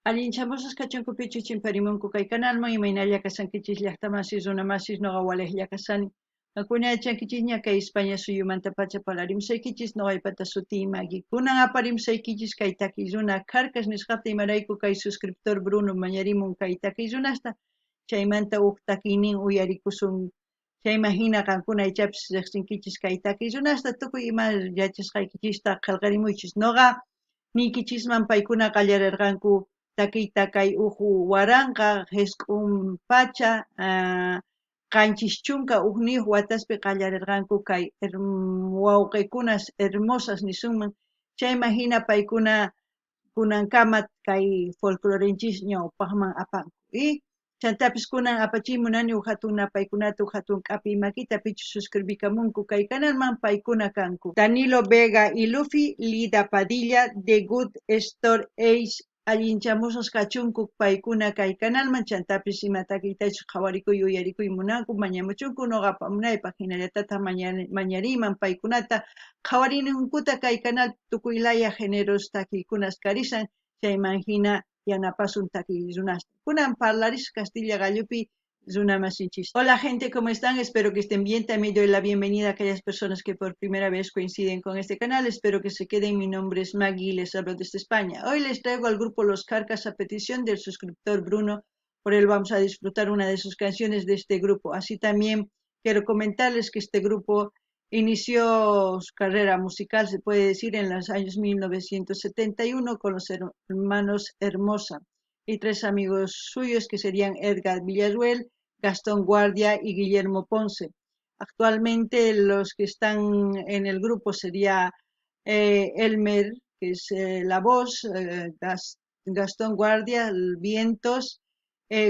Allinchamusas kachunkupichu chimparimunku kay kanalman imaynalla kasankichis llaqtamasis runamasis noqa waliqlla kasani. Kunayachankichis ña kay España suyumanta pacha parlarimsaykichis noqaypata sutii Maggie. Kunan aparimsaykichis kay takiy runa karkas nisqata imarayku kay suscriptor Bruno mañarimun kay takiy runasta chaymanta takiynin uyarikusun. Chayman hina qankuna aychapis riqsinkichis kay takiy runasta tukuy ima yachasqaykichista qillqarimuychis. Noqa niykichisman paykuna qallarirqanku takiyta kay uhu waranqa hisk'un pacha qanchis chunka uhniyuq wataspi qallarirqanku kay wawqikunas hermosas nisunman chayman hina paykuna kunankama kay folclorenchis ñawpaqman apanku y chantapis kunan apachimunani hatun napaykunata hatun k'api makita pichu suscribikamunku kay canalman paykuna kanku Danilo Vega y Luffy, Lida Padilla, The Good Store Ace allinchamusas kachunku paykuna kay canalman chantapis imatakitachu qawarikuy uyarikuy munanku mañamuchunku noqapa munaypaq hinallatataq mañariman paykunata qawarinunkuta kay canal tukuylaya géneros takiykunas karisan chayman hina yanapasun takiy runasta kunan parlaris Castilla gallupi runamasinchis. Hola gente, ¿cómo están? Espero que estén bien. También doy la bienvenida a aquellas personas que por primera vez coinciden con este canal. Espero que se queden. Mi nombre es Maggie y les hablo desde España. Hoy les traigo al grupo Los Carcas a petición del suscriptor Bruno. Por él vamos a disfrutar una de sus canciones de este grupo. Así también quiero comentarles que este grupo inició su carrera musical, se puede decir, en los años 1971 con los hermanos Hermosa y tres amigos suyos que serían Edgar Villarruel, Gastón Guardia y Guillermo Ponce. Actualmente los que están en el grupo sería Elmer, que es la voz, Gastón Guardia, el vientos,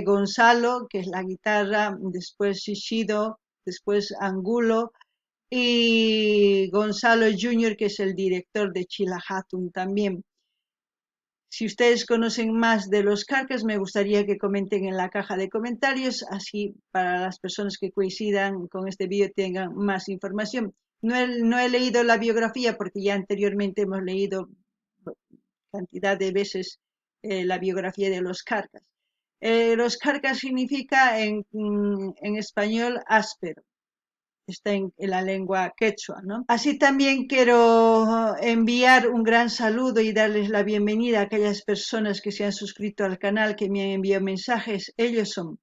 Gonzalo, que es la guitarra, después Shishido, después Angulo, y Gonzalo Jr., que es el director de Chila Hatun también. Si ustedes conocen más de los Carcas, me gustaría que comenten en la caja de comentarios, así para las personas que coincidan con este vídeo tengan más información. No he leído la biografía porque ya anteriormente hemos leído cantidad de veces la biografía de los Carcas. Los Carcas significa en español áspero. Está en la lengua quechua, ¿no? Así también quiero enviar un gran saludo y darles la bienvenida a aquellas personas que se han suscrito al canal, que me han enviado mensajes. Ellos son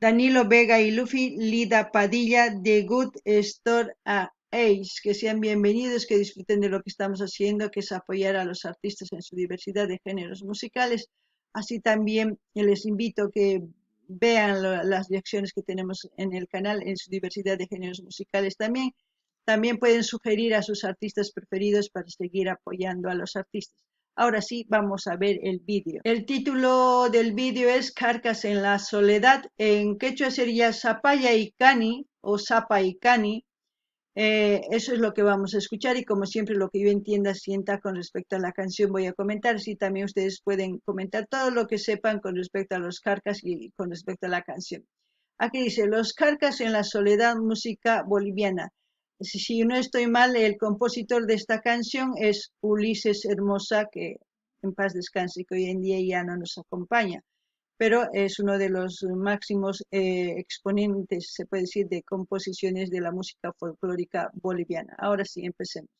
Danilo Vega y Luffy, Lida Padilla, The Good Store Ace, que sean bienvenidos, que disfruten de lo que estamos haciendo, que es apoyar a los artistas en su diversidad de géneros musicales. Así también les invito a que vean las lecciones que tenemos en el canal en su diversidad de géneros musicales también. También pueden sugerir a sus artistas preferidos para seguir apoyando a los artistas. Ahora sí, vamos a ver el vídeo. El título del vídeo es Carcas en la soledad. En quechua sería Zapaya y Cani o Zapa y Cani. Eso es lo que vamos a escuchar y como siempre lo que yo entienda, sienta con respecto a la canción voy a comentar. Sí, también ustedes pueden comentar todo lo que sepan con respecto a los Carcas y con respecto a la canción. Aquí dice, Los Carcas en la soledad, música boliviana. Si no estoy mal, el compositor de esta canción es Ulises Hermosa, que en paz descanse, que hoy en día ya no nos acompaña, pero es uno de los máximos exponentes, se puede decir, de composiciones de la música folclórica boliviana. Ahora sí, empecemos.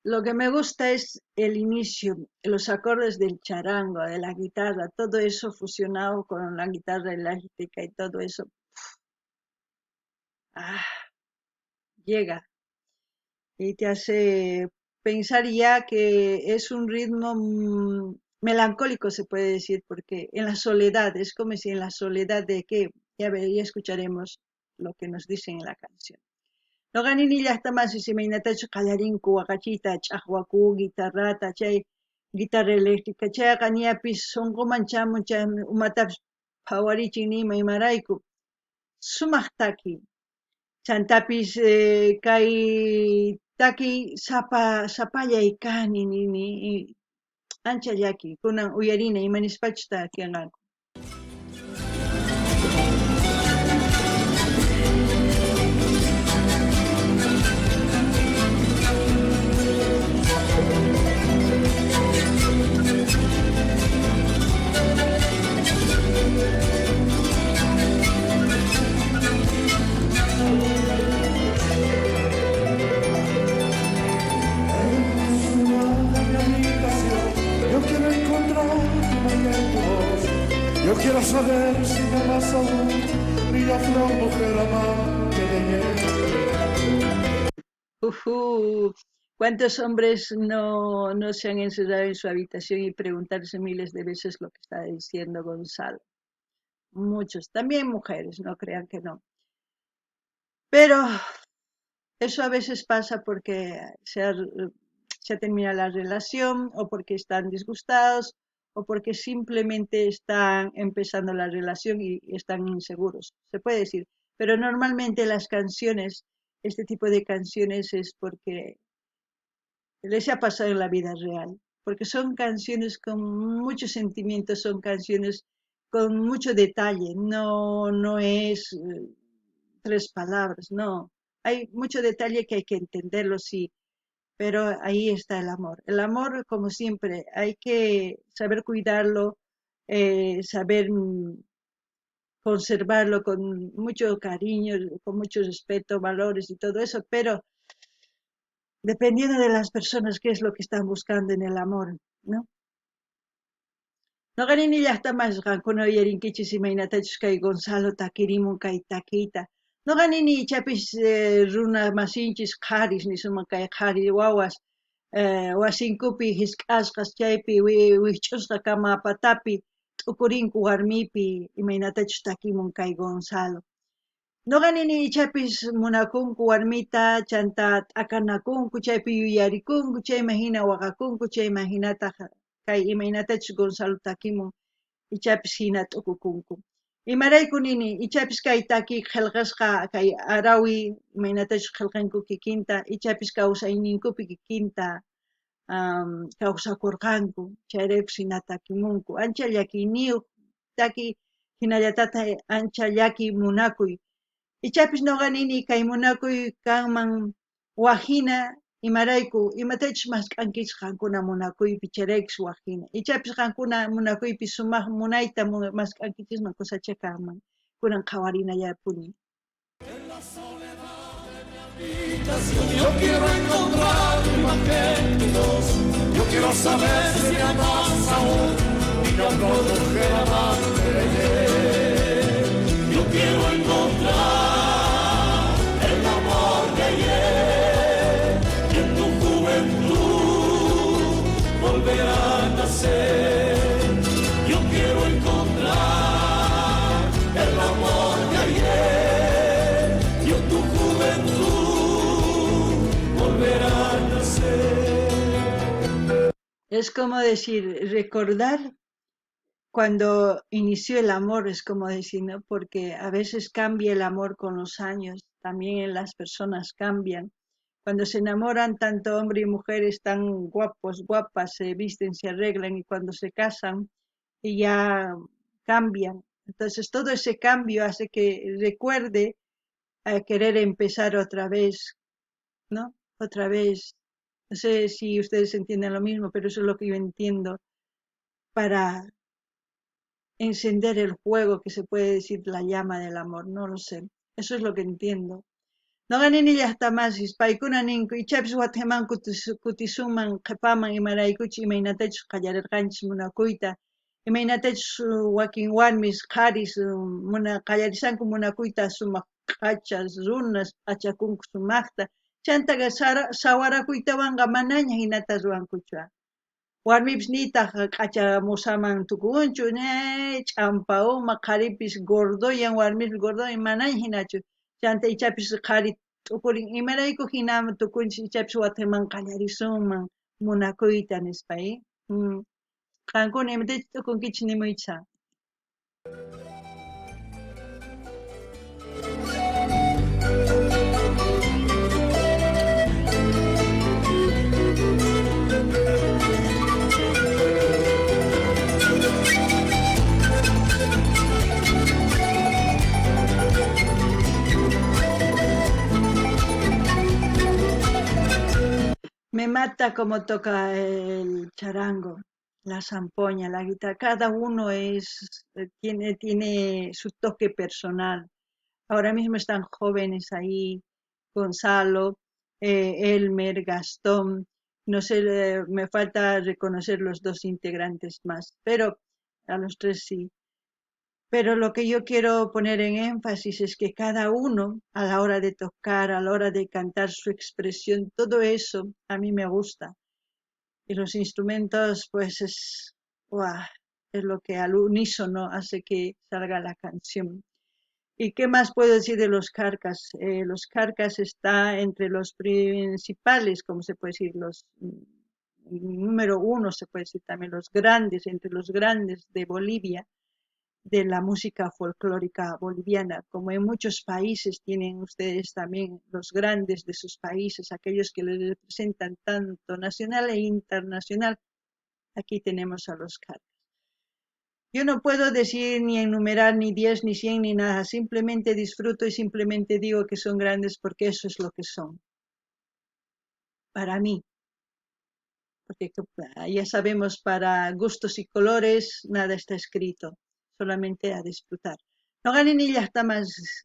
Lo que me gusta es el inicio, los acordes del charango, de la guitarra, todo eso fusionado con la guitarra eléctrica y todo eso. Llega y te hace pensar ya que es un ritmo melancólico, se puede decir, porque en la soledad, es como si en la soledad de que, ya escucharemos lo que nos dicen en la canción. Noqanini llaqtamasis imaynatachu qallarinku waqachita, ch'aqwaku, guitarrata, chay guitarra eléctrica chayqa ñapis sunquman chamun chaymi umatapas phawarichin nima imarayku sumaq taki. Chantapis kay taki sapallay kani nini ancha llaki kunan uyarina imanishpachus takianqaku. Yo quiero encontrarme en tu voz. Yo quiero saber si me amas aún, niña flor, mujer amante de ayer. ¿Cuántos hombres no se han encerrado en su habitación y preguntarse miles de veces lo que está diciendo Gonzalo? Muchos, también mujeres, no crean que no. Pero eso a veces pasa porque se termina la relación o porque están disgustados o porque simplemente están empezando la relación y están inseguros, se puede decir. Pero normalmente las canciones, este tipo de canciones es porque les ha pasado en la vida real, porque son canciones con muchos sentimientos, son canciones con mucho detalle, no es tres palabras, no. Hay mucho detalle que hay que entenderlo, sí, pero ahí está el amor. El amor, como siempre, hay que saber cuidarlo, saber conservarlo con mucho cariño, con mucho respeto, valores y todo eso, pero dependiendo de las personas, qué es lo que están buscando en el amor, ¿no? Noqanini llaqtamasqankuna uyarinkichis imaynatachus kay Gonzalo takirimun kay takiyta. Noqanini ichapis runa masinchis qaris nisuman kay qhari wawas wasinkupi hisk'asqas chaypi wich'usqa kama patapi t'ukurinku warmipi imaynatachus takimun kay Gonzalo. Noqanini ichapis munakunku warmita chanta t'akanakunku chaypi yuyarikunku chayma hina waqakunku chayma hinataq kay imaynatachus Gonzalo takimun ichapis hina t'ukukunku. Imarayku nini ichapis kay taki qillqasqa kay arawi imaynatachus qillqanku kikinta ichapis kawsayninkupi kikinta kawsakurqanku chayraykus hina takimunku ancha llakiniyuq taki hinallatata ancha llaki munakuy. Ichapis noqanini kay munakuy kanman wajina imarayku imatachus mask'ankichis qankuna munakuypi chayraykus wajina. Ichapis qankuna munakuypi sumaq munayta mask'ankichisman kusacha kanman kunan qhawarinallapuni. Yo quiero encontrarme más que tu voz. Yo quiero saber si me amas aún, niña flor, mujer amante de ayer. Yo quiero encontrar el amor de ayer y en tu juventud volver a nacer. Yo quiero encontrar el amor de ayer y en tu juventud volver a nacer. Es como decir, recordar cuando inició el amor, es como decir, ¿no? Porque a veces cambia el amor con los años, también las personas cambian. Cuando se enamoran, tanto hombre y mujer están guapos, guapas, se visten, se arreglan y cuando se casan y ya cambian. Entonces todo ese cambio hace que recuerde a querer empezar otra vez, ¿no? Otra vez. No sé si ustedes entienden lo mismo, pero eso es lo que yo entiendo para encender el fuego que se puede decir la llama del amor, no lo sé. Eso es lo que entiendo. Noqanini llaqtamasis paykuna ninku ichapis Guateman kutisunman qhipaman imaraykuchus imaynatachus qallarirqanchis munakuyta imaynatachus wakin warmis qaris qallarisanku munakuyta sumaq q'achas runas p'achakunku sumaqta chantaqa sawarakuytawanqa manaña hinata ruwankuchu. Warmipis nitaq q'acha musaman tukunchu ch'ampa uma qharipis gordoyan warmipis gordoyan manaña hinachu chanta ichapis qhari t'ukurin imarayku hinama tukunchik ichapis wataman qallarisunman munakuyta nispay. Qankuna imatachus t'ukunkichis nimuycha. Me mata como toca el charango, la zampoña, la guitarra. Cada uno tiene su toque personal. Ahora mismo están jóvenes ahí, Gonzalo, Elmer, Gastón. No sé, me falta reconocer los dos integrantes más, pero a los tres sí. Pero lo que yo quiero poner en énfasis es que cada uno, a la hora de tocar, a la hora de cantar su expresión, todo eso a mí me gusta. Y los instrumentos, pues ¡guau! Es lo que al unísono hace que salga la canción. ¿Y qué más puedo decir de los Carcas? Los Carcas está entre los principales, como se puede decir, los número uno, se puede decir también los grandes, entre los grandes de Bolivia, de la música folclórica boliviana. Como en muchos países tienen ustedes también los grandes de sus países, aquellos que les representan tanto nacional e internacional. Aquí tenemos a los Carcas. Yo no puedo decir ni enumerar ni 10 ni 100 ni nada, simplemente disfruto y simplemente digo que son grandes porque eso es lo que son. Para mí, porque ya sabemos, para gustos y colores nada está escrito, solamente a disfrutar. No ganen ni ya está más.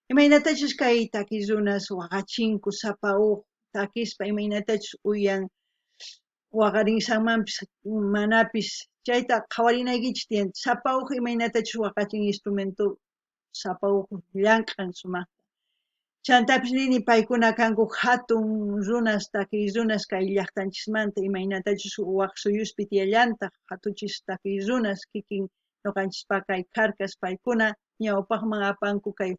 Imaynatachus kay takizunas waqachinku sapauq takispa imaynatachus uyan waqarinsanmanpis manapis chayta qhawarinaykichis tiyan sapauq imaynatachus waqachin instrumento sapauq llank'an sumaqta. Chantapis nini paykuna kanku hatun runas takiy runas kay llaqtanchismanta imaynatachus waq suyuspi tiyallantaq hatuchis takiy runas kikin ñuqanchikpa kay Carcas paykuna ñawpaqman apanku kay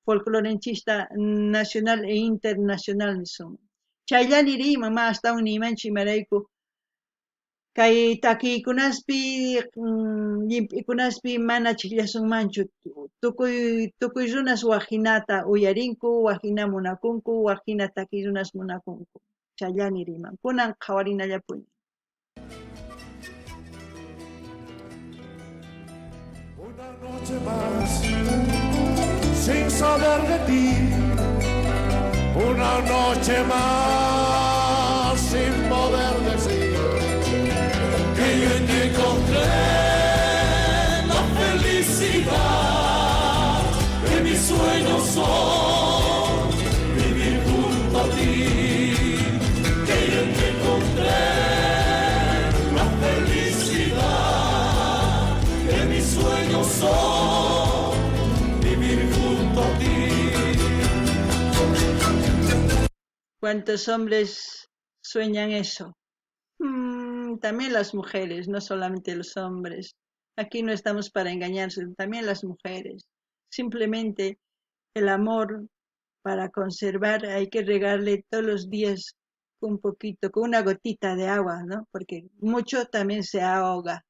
folclorenchista nacional e internacional nisun. Chayllani riyman ma astawan nimanchu imarayku kay takiykunaspi llimp'ikunaspi mana chikllasunmanchu tukuy runas waqhinata uyarinku, waqhina munakunku, waqhina takiy runas munakunku. Chayllani riyman. Kunan qhawarinallapuña. Una noche más sin saber de ti, una noche más sin poder decir que yo te encontré la felicidad que mis sueños son vivir junto a ti, que yo te encontré la felicidad que mis sueños son vivir junto a ti. ¿Cuántos hombres sueñan eso? También las mujeres, no solamente los hombres. Aquí no estamos para engañarse, también las mujeres. Simplemente el amor, para conservar, hay que regarle todos los días un poquito, con una gotita de agua, ¿no? Porque mucho también se ahoga,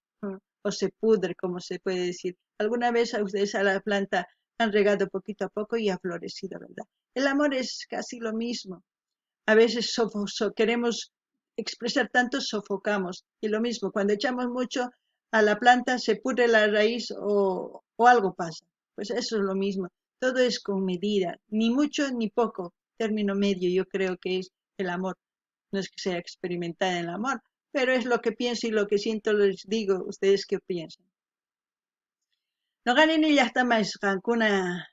o se pudre, como se puede decir. ¿Alguna vez a ustedes a la planta han regado poquito a poco y ha florecido, verdad? El amor es casi lo mismo. A veces queremos expresar tanto, sofocamos. Y lo mismo, cuando echamos mucho a la planta, se pudre la raíz o algo pasa. Pues eso es lo mismo. Todo es con medida, ni mucho ni poco. Término medio, yo creo que es el amor. No es que sea experimentada en el amor, pero es lo que pienso y lo que siento, les digo. ¿Ustedes qué piensan? No ganen ya está más Cancuna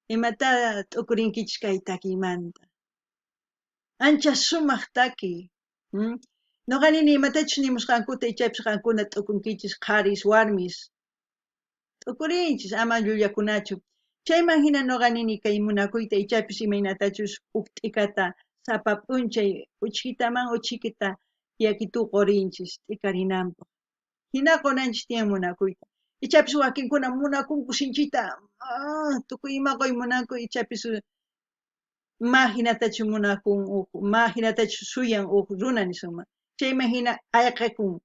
y matada tukurinkichka y takimanta. Ancha sumaq taki. Noqanini imatachus nimusqankuta ichaypis qankuna t'ukunkichis qaris warmis. T'ukurinchis ama llullakunachu. Chayman hina noqanini kay munakuyta ichaypis imaynatachus huk t'ikata sapa p'unchay uchkitaman uchikita llakituq qurinchis t'ikarinanpaq. Hina qunanchis tiyan munakuyta. Ichaypis wakinkuna munakunku sinchita tukuy ima qoy munanku ichaypis Mahinatachu munakun mahinatachu suyan runa nisuma. Chay mahina ayqakun.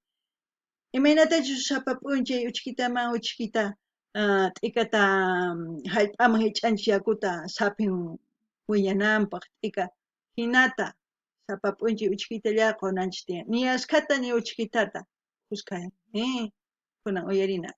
Imaynatachu sapap'unchay uchkitaman uchkita t'ikata hallp'aman hich'anchik yakuta sapin wiñananpaq t'ika hinata sapap'unchay uchkitalla qunanchik tiyan. Ni askata ni uchkitata kuskaya. Kunan uyarina.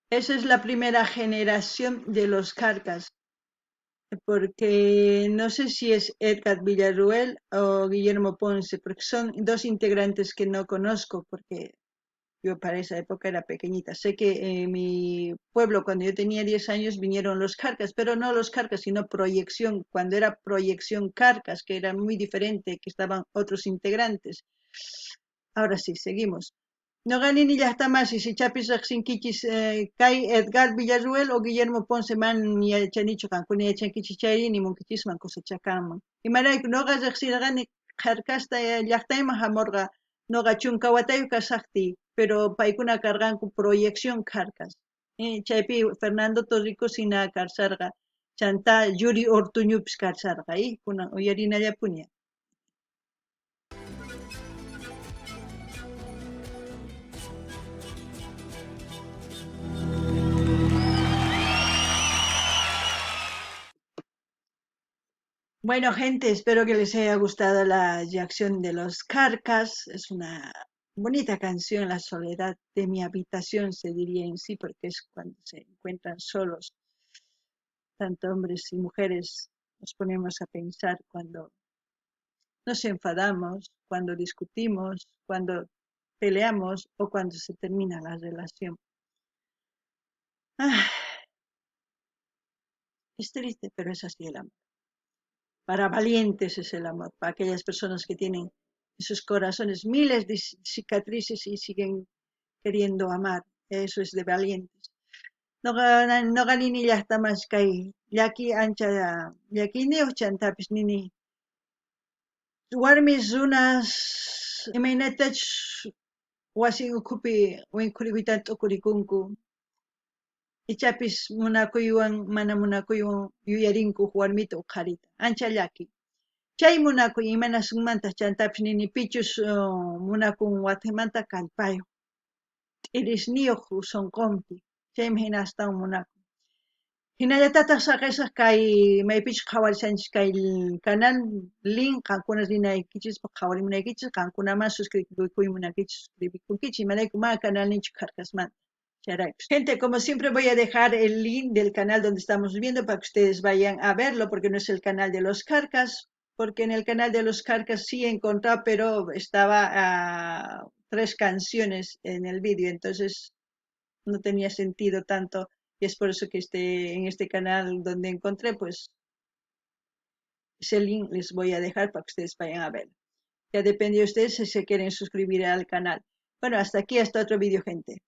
Esa es la primera generación de los Carcas, porque no sé si es Edgar Villarruel o Guillermo Ponce, porque son dos integrantes que no conozco, porque yo para esa época era pequeñita. Sé que en mi pueblo, cuando yo tenía 10 años, vinieron los Carcas, pero no los Carcas, sino Proyección, cuando era Proyección Carcas, que era muy diferente, que estaban otros integrantes. Ahora sí, seguimos. No ganin y ya está más, y si chapis sinkichis Kai Edgar Villarruel o Guillermo Ponce man ni chanicho cancún y chankichis chayri ni munkichisman cosechacaman. Y maray no gani jarcasta llaqtayman hamorga no gachunka watayu kasaqti, pero paikuna cargan con proyección carcas. Chaypi Fernando Torrico sina karsarga, chanta Yuri Ortuñupis karsarga, kuna uyarina yapunia. Bueno, gente, espero que les haya gustado la reacción de los Carcas. Es una bonita canción, La soledad de mi habitación, se diría en sí, porque es cuando se encuentran solos, tanto hombres y mujeres. Nos ponemos a pensar cuando nos enfadamos, cuando discutimos, cuando peleamos o cuando se termina la relación. Es triste, pero es así el amor. Para valientes es el amor, para aquellas personas que tienen en sus corazones miles de cicatrices y siguen queriendo amar. Eso es de valientes. No ganin ni ya está más que yaki ancha, yaki ni ochantapis nini. Warmis unas imaynatach wasin ukupi winkurikuitan t'ukurikunku. Ichapis munakuywan mana munakuywan yuyarinku warmita uqarita. Ancha llaki. Chay munakuy imana sunmanta chantapis nini pichus munakun watamanta kallpayo. Irisniyuq sonqonpi. Chaymi hina astawan munakun. Hinallatataq saqisaq kay maypichus qhawarishanchik kay canal link qankuna rinaykichis qhawarimunaykichis qankunaman suscribikuymunaykichis suscribikunkichis imanayku ma canal ninchik Carcasmanta. Gente, como siempre voy a dejar el link del canal donde estamos viendo para que ustedes vayan a verlo, porque no es el canal de los Carcas, porque en el canal de los Carcas sí he encontrado, pero estaba 3 canciones en el vídeo, entonces no tenía sentido tanto, y es por eso que en este canal donde encontré, pues ese link les voy a dejar para que ustedes vayan a verlo. Ya depende de ustedes si se quieren suscribir al canal. Bueno, hasta aquí, hasta otro vídeo, gente.